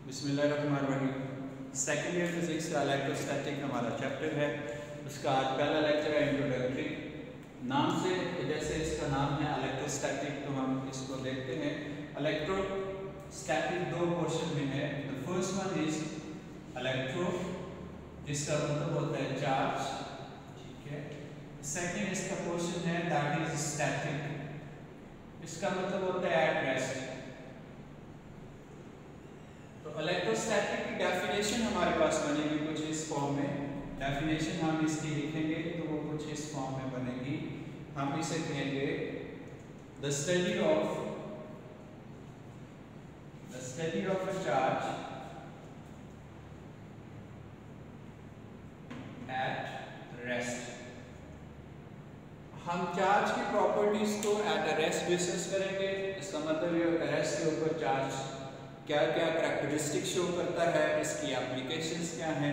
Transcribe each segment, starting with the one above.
बिस्मिल्लाहिर्रहमानिर्रहीम। Second year physics का electrostatic हमारा चैप्टर है। उसका आज पहला लेक्चर है इंट्रोडक्टरी। नाम से जैसे इसका नाम है इलेक्ट्रोस्टैटिक, तो हम इसको देखते हैं। इलेक्ट्रोस्टैटिक दो पोर्शन में है। The first one is electro, जिसका मतलब होता है चार्ज, ठीक है। सेकेंड इसका पोर्शन है दैट इज स्टैटिक, इसका मतलब होता है एट रेस्ट। तो इलेक्ट्रोस्टैटिक की डेफिनेशन हमारे पास बनेगी कुछ इस फॉर्म में। डेफिनेशन हम इसकी लिखेंगे तो वो कुछ इस फॉर्म में बनेगी। हम इसे कहेंगे the study of a charge at rest. हम चार्ज की प्रॉपर्टीज को एट अ रेस्ट डिस्कस करेंगे। इसका मतलब ये रेस्ट के ऊपर चार्ज क्या क्या करैक्टरिस्टिक शो करता है, इसकी एप्लीकेशंस क्या हैं,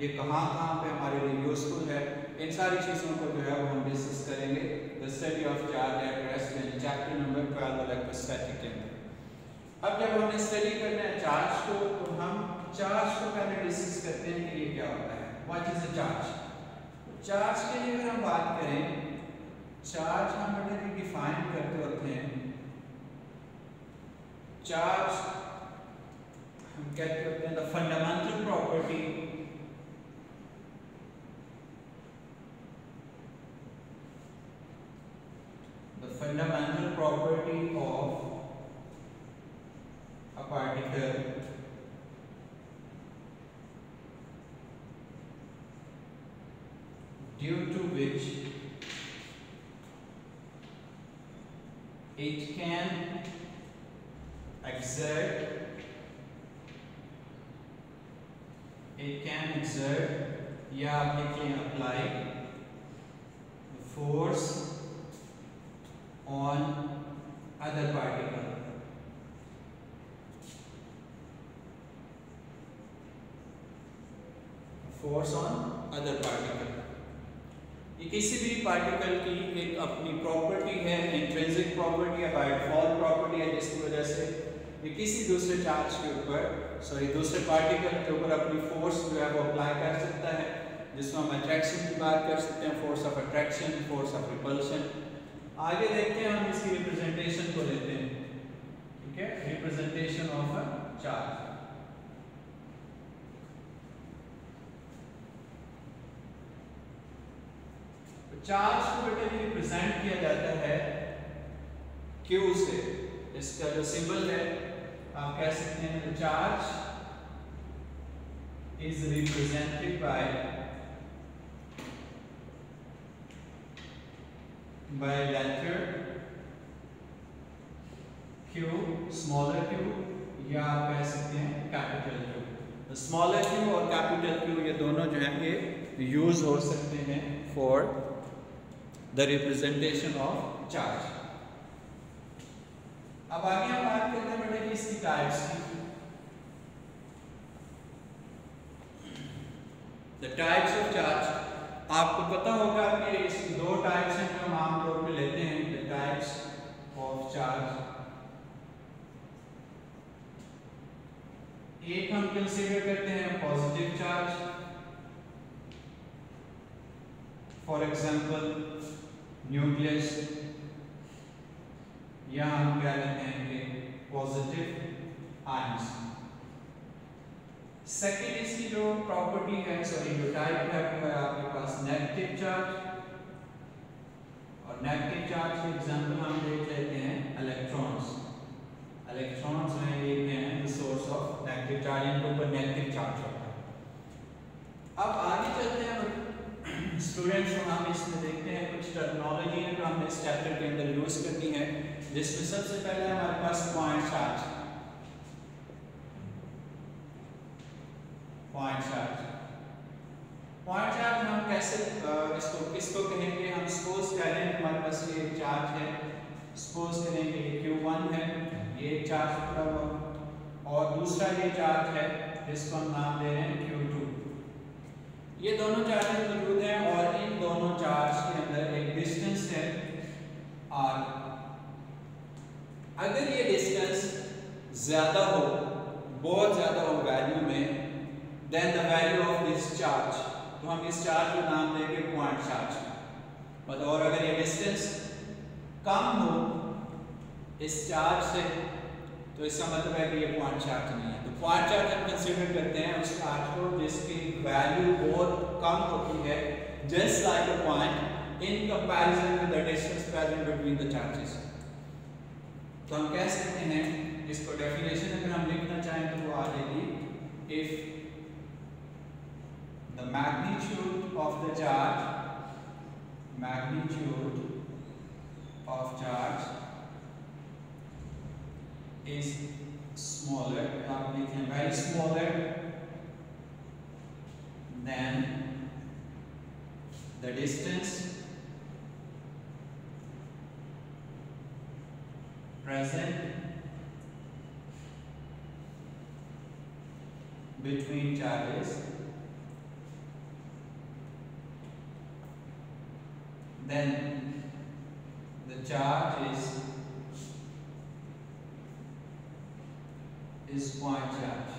ये कहाँ कहाँ पे हमारे लिए यूजफुल है, इन सारी चीज़ों को जो है वो हम डिस्कस करेंगे the study of charge at rest in chapter number 12 electrostatic के अंदर। अब जब हमने स्टडी करना है चार्ज को, तो हम चार्ज को पहले डिस्कस करते हैं कि ये क्या होता है, what is a charge. Charge के लिए अगर हम बात करें, चार्ज हम ऑलरेडी डिफाइन करते होते हैं। चार्ज हम कहते होते हैं the fundamental property of a particle due to which it can exert या आप लिखें apply force on other particle। Force on other particle, ये किसी भी पार्टिकल की एक अपनी प्रॉपर्टी है, इंट्रिंसिक प्रॉपर्टी है, बाय डिफॉल्ट प्रॉपर्टी है, जिसकी वजह से ये किसी दूसरे चार्ज के ऊपर, दूसरे पार्टिकल के ऊपर अपनी फोर्स जो है वो अप्लाई कर सकता है, जिसको हम अट्रैक्शन की बात कर सकते हैं, force of attraction, force of repulsion. आगे देखते हैं, हम इसकी रिप्रेजेंटेशन को लेते हैं, ठीक है। Representation of a charge. Charge को बेटा रिप्रेजेंट किया जाता है Q से। इसका जो सिंबल है आप कह सकते हैं charge is represented by letter Q, smaller Q, या आप कह सकते हैं कैपिटल Q। स्मॉलर Q और कैपिटल Q ये दोनों जो है ये यूज हो सकते हैं for the representation of charge. अब आगे हम बात करते हैं बेटा इसकी टाइप्स की। द टाइप्स ऑफ चार्ज, आपको पता होगा कि इसकी दो टाइप्स हैं जो हम आमतौर पे लेते हैं। द टाइप्स ऑफ चार्ज, एक हम कंसीडर करते हैं positive charge, for example nucleus, या हम कह लेते हैं कि पॉजिटिव आयंस। सेकेंड इसकी जो प्रॉपर्टी है, जो टाइप है वो है आपके पास नेगेटिव चार्ज, और नेगेटिव चार्ज के एग्जांपल हम देख लेते हैं इलेक्ट्रॉन्स। इलेक्ट्रॉन्स में ये हैं the source of negative charge, इनके ऊपर नेगेटिव चार्ज होता है। अब आगे चलते हैं स्टूडेंट्स, हम इसमें देखते हैं कुछ टर्मिनोलॉजी है जो हमने इस चैप्टर के अंदर यूज करनी है, जिसमें सबसे पहले हमारे पास पॉइंट चार्ज। पॉइंट चार्ज हम कैसे किसको कहेंगे, हम सपोज करें हमारे पास ये चार्ज है, सपोज करेंगे ये Q1 है, ये चार्ज पड़ा हुआ, और दूसरा ये चार्ज है जिसको हम नाम दे रहे हैं Q2। ये दोनों चार्जेस मौजूद हैं और इन दोनों चार्ज के अंदर एक डिस्टेंस है r। अगर ये डिस्टेंस ज्यादा हो बहुत ज़्यादा हो वैल्यू में, then the value of this charge, तो हम इस चार्ज को नाम देंगे पॉइंट चार्ज। मतलब और अगर ये डिस्टेंस कम हो इस चार्ज से तो इसका मतलब है कि ये पॉइंट चार्ज नहीं है। तो पॉइंट चार्ज हम कंसीडर करते हैं उस चार्ज को जिसकी वैल्यू बहुत कम होती है, just like a point in comparison with the distance present between the charges. तो हम कह सकते हैं, इसको डेफिनेशन अगर हम लिखना चाहें तो वो आ जाएगी, if the magnitude of the charge, magnitude of charge is smaller, आप लिखें very smaller than the distance present between charges, then the charge is point charge.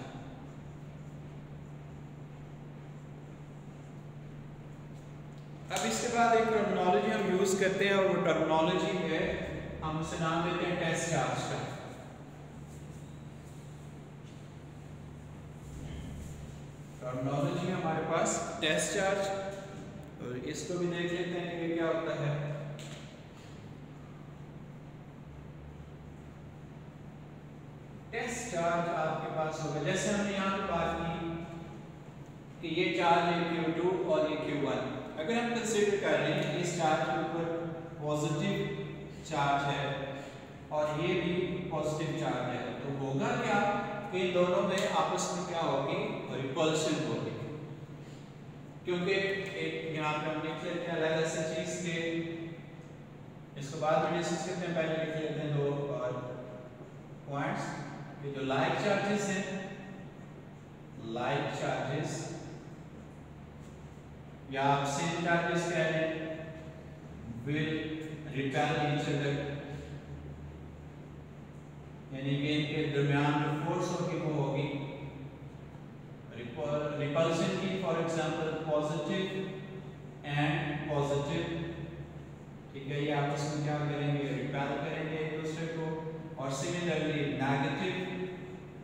अब इसके बाद एक टर्मिनोलॉजी हम यूज करते हैं और वो टर्मिनोलॉजी है, हम उसे नाम देते हैं टेस्ट चार्ज का। टर्मिनोलॉजी हमारे पास टेस्ट चार्ज, और इसको भी देख लेते हैं कि क्या होता है। टेस्ट चार्ज आपके पास होगा, जैसे हमने यहाँ पे बात की कि ये चार्ज है Q2 और ये Q1। अगर हम कंसीडर कर रहे हैं इस चार्ज के ऊपर पॉजिटिव चार्ज है और ये भी पॉजिटिव चार्ज है, तो होगा क्या कि इन दोनों में आपस में क्या होगी, रिपल्शन होगी। क्योंकि एक यहाँ पे हम लिख लेते हैं अलग से चीज के, इसको बाद में डिस्कस करते हैं, पहले लिख लेते हैं दो और पॉइंट्स कि जो लाइक चार्जेस हैं, लाइक चार्जेस या आप सेम चार्जेस कह लें, विल रिपेल ईच अदर, यानी कि इनके दरमियान जो फोर्स होगी वो होगी रिपल्शन की, for example positive and positive, ठीक है, ये आपस में क्या करेंगे, रिपेल करेंगे एक दूसरे को। और सिमिलरली नेगेटिव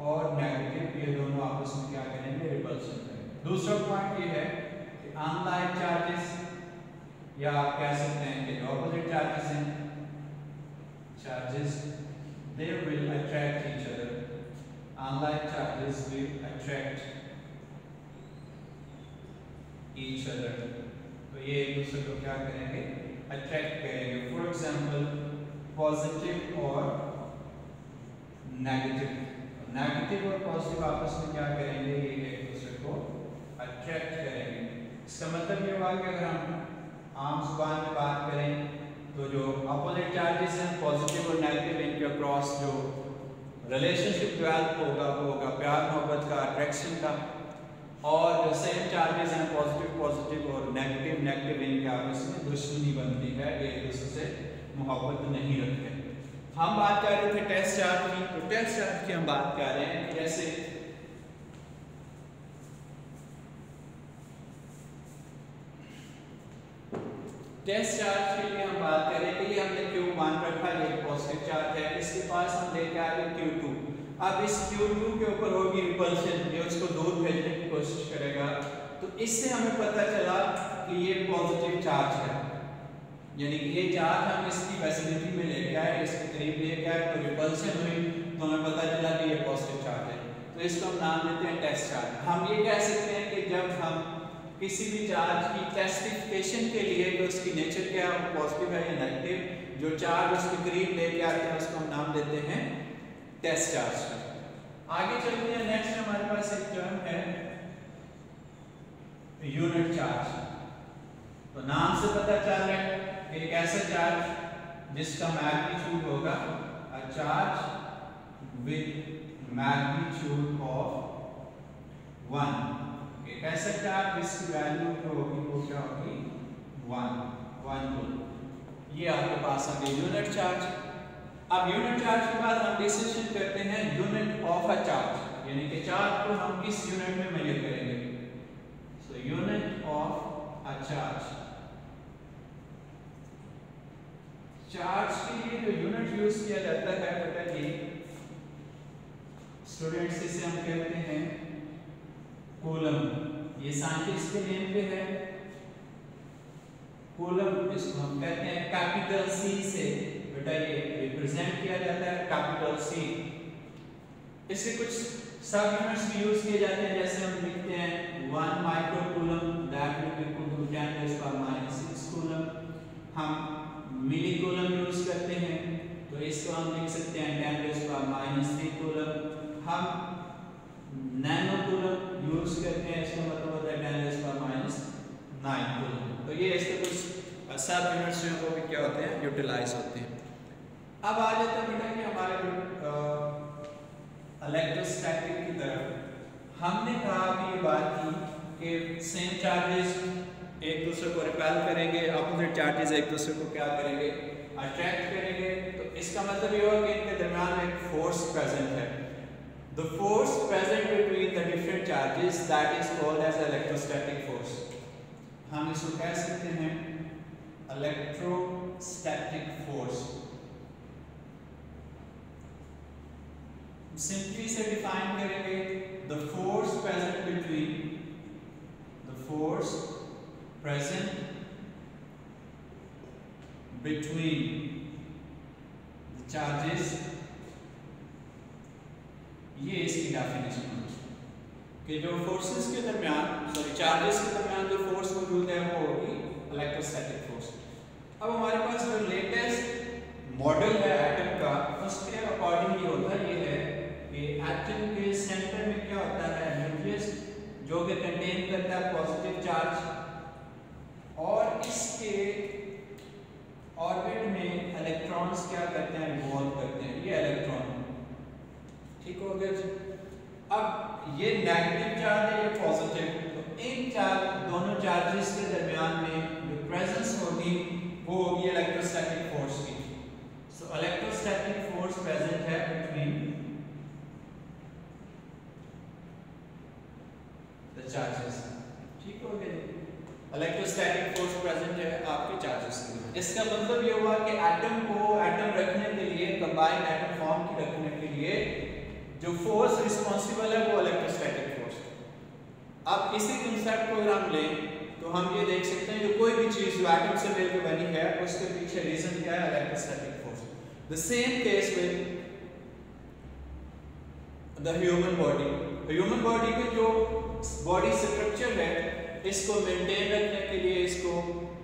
और नेगेटिव, ये दोनों आपस में क्या करेंगे, रिपल्शन करेंगे। दूसरा पॉइंट ये है कि अनलाइक चार्जेस, या आप कह सकते हैं कि ऑपोजिट चार्जेस हैं, charges they will attract each other, unlike charges will attract each other, तो ये एक दूसरे को क्या करेंगे, अट्रैक्ट करेंगे। फॉर एग्जांपल पॉजिटिव और नेगेटिव, नेगेटिव और पॉजिटिव आपस में क्या करेंगे, ये एक दूसरे को अट्रैक्ट करेंगे। इसका मतलब ये हुआ कि अगर हम आम जुबान में बात करें तो जो अपोजिट चार्जेस हैं पॉजिटिव और नेगेटिव, इनके अक्रॉस जो रिलेशनशिप डेवलप होगा वो होगा प्यार मोहब्बत का, अट्रैक्शन का। और जो सेम चार्जेस हैं पॉजिटिव पॉजिटिव और नेगेटिव नेगेटिव, इनके आपस में दुश्मनी बनती है, एक दूसरे से मोहब्बत नहीं रखते। हम बात कर रहे थे टेस्ट चार्ज की, तो टेस्ट चार्ज की हम बात कर रहे हैं जैसे टेस्ट चार्ज के लिए हम बात करें कि ये हमने Q1 रखा, ये पॉजिटिव चार्ज है, इसके पास हम लेके आ रहे Q2। अब इस Q2 के ऊपर होगी रिपल्शन, ये उसको दूर भेजने की कोशिश करेगा, तो इससे हमें पता चला कि ये पॉजिटिव चार्ज है, यानी कि ये चार्ज हम इसकी वैसिनिटी में लेके आए, इसके करीब लेके आए, तो रिपल्शन हुई, तो हमें पता चला कि ये पॉजिटिव चार्ज है। तो इसको हम नाम देते हैं टेस्ट चार्ज। हम ये कह सकते हैं कि जब हम किसी भी चार्ज की टेस्टिफिकेशन के लिए तो उसकी नेचर क्या है, पॉजिटिव है या नेगेटिव, जो चार्ज उसके करीब लेके आते हैं उसको हम नाम देते हैं टेस्ट चार्ज। आगे चलते हैं, नेक्स्ट हमारे पास एक टर्म है यूनिट चार्ज। तो नाम से पता चल रहा है कि एक ऐसा चार्ज जिसका मैग्नीट्यूड होगा, a charge with magnitude of 1, एक ऐसा चार्ज जिसकी वैल्यू जो होगी वो क्या होगी, 1 ये आपके पास आ गया यूनिट चार्ज। अब यूनिट चार्ज के बाद हम डिस्कशन करते हैं यूनिट ऑफ अ चार्ज। यानी कि चार्ज को हम किस यूनिट में मेजर करेंगे? So unit of a charge. Charge के लिए जो यूनिट यूज किया जाता है बेटा ये स्टूडेंट्स इसे हम कहते हैं कूलम। ये साइंटिस्ट के नेम पे है कूलम, इसको हम कहते हैं कैपिटल C से बेटा ये रिप्रेजेंट किया जाता है कैपिटल C। इससे कुछ सब यूनिट्स भी यूज किए जाते हैं, जैसे हम लिखते हैं 1 micro coulomb that will be equal to 10⁻⁻6 coulomb. हम मिली कूलम यूज करते हैं तो इसको हम लिख सकते हैं 10⁻³ कूलम। हम नैनो कूलम यूज करते हैं, इसका मतलब होता है 10⁻⁹ कूलम। तो ये इसके कुछ सब यूनिट्स जो वो भी क्या होते हैं यूटिलाइज होते हैं। अब आ जाता है बेटा कि हमारे इलेक्ट्रोस्टैटिक की तरफ। हमने कहा अभी ये बात की कि सेम चार्जेस एक दूसरे को रिपेल करेंगे, अपोजिट चार्जेस एक दूसरे को क्या करेंगे अट्रैक्ट करेंगे। तो इसका मतलब ये होगा कि इनके दरमियान एक फोर्स प्रेजेंट है। The force present between the different charges that is called as electrostatic force. हम इसको कह सकते हैं इलेक्ट्रोस्टैटिक फोर्स। सिंपली से डिफाइन करेंगे the force present between the force present between the charges. ये इसकी डेफिनेशन है कि जो फोर्सेस के दरमियान चार्जेस के दरमियान जो फोर्स मौजूद है वो होगी इलेक्ट्रोस्टैटिक फोर्स। अब हमारे पास जो लेटेस्ट मॉडल है एटम का उसके अकॉर्डिंग ये होता है, ये है कि एटम के सेंटर में क्या होता है न्यूक्लियस जो कि कंटेन करता है पॉजिटिव चार्ज, और इसके ऑर्बिट में इलेक्ट्रॉन्स क्या करते हैं रिवॉल्व करते हैं, ये इलेक्ट्रॉन। ठीक हो गया। अब ये नेगेटिव चार्ज है ये पॉजिटिव, तो इन दोनों चार्जेस के दरमियान में जो प्रेजेंस होगी वो होगी इलेक्ट्रोस्टैटिक फोर्स की। सो इलेक्ट्रोस्टैटिक फोर्स प्रेजेंट है बिटवीन द चार्जेस। ठीक हो गया। इलेक्ट्रोस्टैटिक फोर्स प्रेजेंट है आपके चार्जेस के। इसका मतलब ये हुआ कि एटम को एटम रखने के लिए, कंबाइंड एटम फॉर्म की रखने के लिए जो फोर्स रिस्पॉन्सिबल है वो इलेक्ट्रोस्टैटिक फोर्स। अब इसी कंसेप्ट को अगर हम लें तो हम ये देख सकते हैं कि कोई भी चीज जो एटम से मिलकर बनी है उसके पीछे रीजन क्या है electrostatic force. The same case with the human body. Human body के जो बॉडी स्ट्रक्चर है इसको मेंटेन रखने के लिए, इसको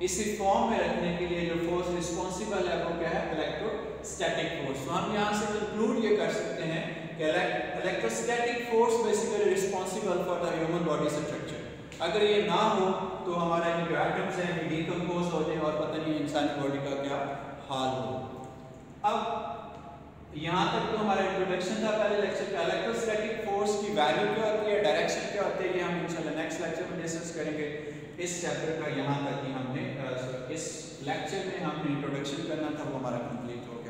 इसी फॉर्म में रखने के लिए जो फोर्स रिस्पॉन्सिबल है वो क्या है इलेक्ट्रोस्टैटिक फोर्स। तो हम यहाँ से कंक्लूड ये कर सकते हैं कि electrostatic force basically responsible for the human body structure. अगर ये ना हो तो हमारा जो एटम्स हैं ये डिकम्पोज हो जाए और पता नहीं इंसानी बॉडी का क्या हाल हो। अब यहाँ तक तो हमारा इंट्रोडक्शन था पहले लेक्चर का। इलेक्ट्रोस्टैटिक फोर्स की वैल्यू क्या होती है, डायरेक्शन क्या होती है, ये हम इंशाल्लाह नेक्स्ट लेक्चर में डिस्कस करेंगे। इस चैप्टर का यहाँ तक ही हमने इस लेक्चर में हमने इंट्रोडक्शन करना था वो हमारा कंप्लीट हो गया।